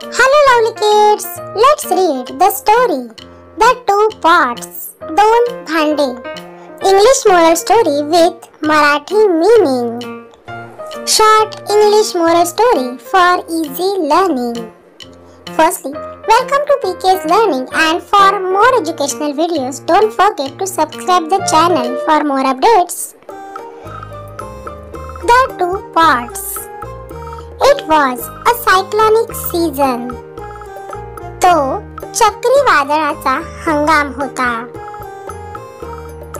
Hello lovely kids, let's read the story The Two Pots, दोन भांडे. English moral story with Marathi meaning. Short English moral story for easy learning. Firstly, welcome to PK's Learning, and for more educational videos, don't forget to subscribe the channel for more updates. The Two Pots. It was a cyclonic season. तो चक्रीवादळाचा हंगाम होता.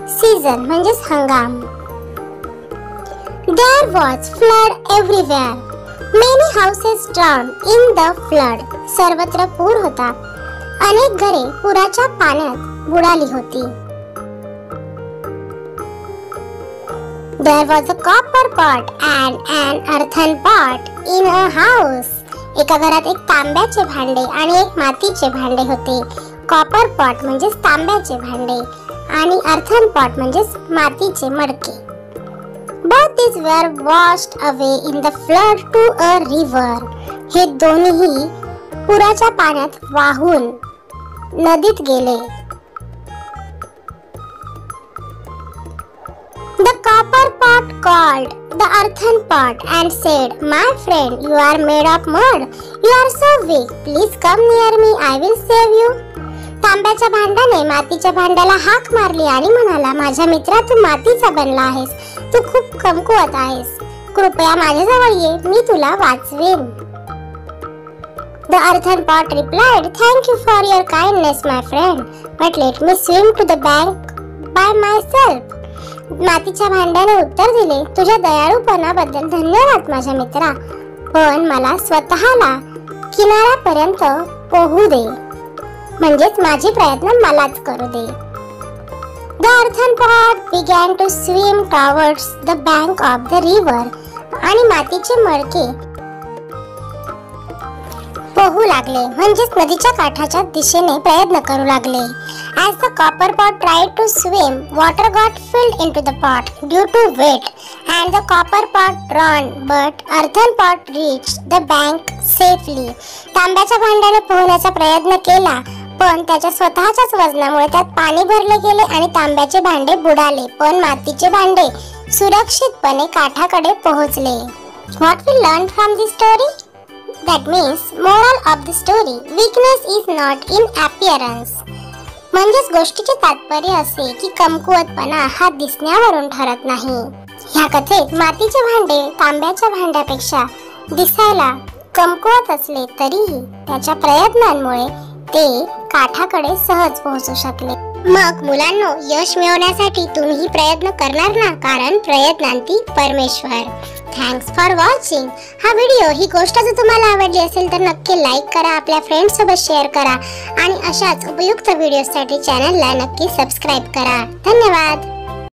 Season म्हणजेच हंगाम. There was flood everywhere. Many houses drowned in the flood. सर्वत्र पूर होता. अनेक घरे पुराच्या पाण्यात बुडाली होती. There was a copper pot and an earthen pot in a house. एका घरात एक तांब्याचे भांडे आणि एक मातीचे भांडे होते. कॉपर पॉट म्हणजे तांब्याचे भांडे आणि earthen pot म्हणजे मातीचे मडके. Both these were washed away in the flood to a river. हे दोन्ही पुराच्या पाण्यात वाहून नदीत गेले. The copper pot called the earthen pot and said, "My friend, you are made of mud. You are so weak. Please come near me. I will save you." तांब्याच्या भांड्याने मातीच्या भांड्याला हाक मारली आणि म्हणाला, "माझ्या मित्रा, तू मातीचा बनला आहेस. तू खूप कमकुवत आहेस. कृपया माझ्याजवळ ये. मी तुला वाचवेन." The earthen pot replied, "Thank you for your kindness, my friend, but let me swim to the bank by myself." मातीच्या भांड्याने उत्तर दिले, "तुझ्या दयाळूपणाबद्दल धन्यवाद माझ्या मित्रा, पण मला स्वतःला किनाऱ्यापर्यंत पोहू दे, म्हणजेच माझे प्रयत्न मलाच करू दे." The earthen pot began to swim towards the bank of the river. आणि मातीचे मडके पोहू लागले, म्हणजेच नदीच्या काठाच्या दिशेने प्रयत्न करू लागले. As the copper pot tried to swim, water got filled into the pot due to weight, and the copper pot drowned, but earthen pot reached the bank safely. तांब्याच्या भांड्याने पोहण्याचा प्रयत्न केला, पण त्याच्या स्वतःच्याच वजनामुळे त्यात पाणी भरले गेले आणि तांब्याचे भांडे बुडाले, पण मातीचे भांडे सुरक्षितपणे काठाकडे पोहोचले. What we learned from this story? That means, moral of the story, weakness is not in appearance. म्हणजेच गोष्टीचे तात्पर्य असे की कमकुवतपणा हा दिसण्यावरून ठरत नाही. ह्या कथेत मातीचे भांडे तांब्याच्या भांड्यापेक्षा दिसायला कमकुवत असले तरीही त्याच्या प्रयत्नांमुळे ते काठाकडे सहज पोहोचू शकले. मग मुलांनो, यश मिळवण्यासाठी तुम्ही प्रयत्न करणार ना, कारण प्रयत्नांती परमेश्वर. Thanks for watching. हा व्हिडिओ, ही गोष्ट जर तुम्हाला आवडली असेल तर नक्की लाईक करा, आपल्या फ्रेंड्स सोबत शेअर करा आणि अशाच उपयुक्त व्हिडिओसाठी चॅनलला नक्की सबस्क्राईब करा. धन्यवाद.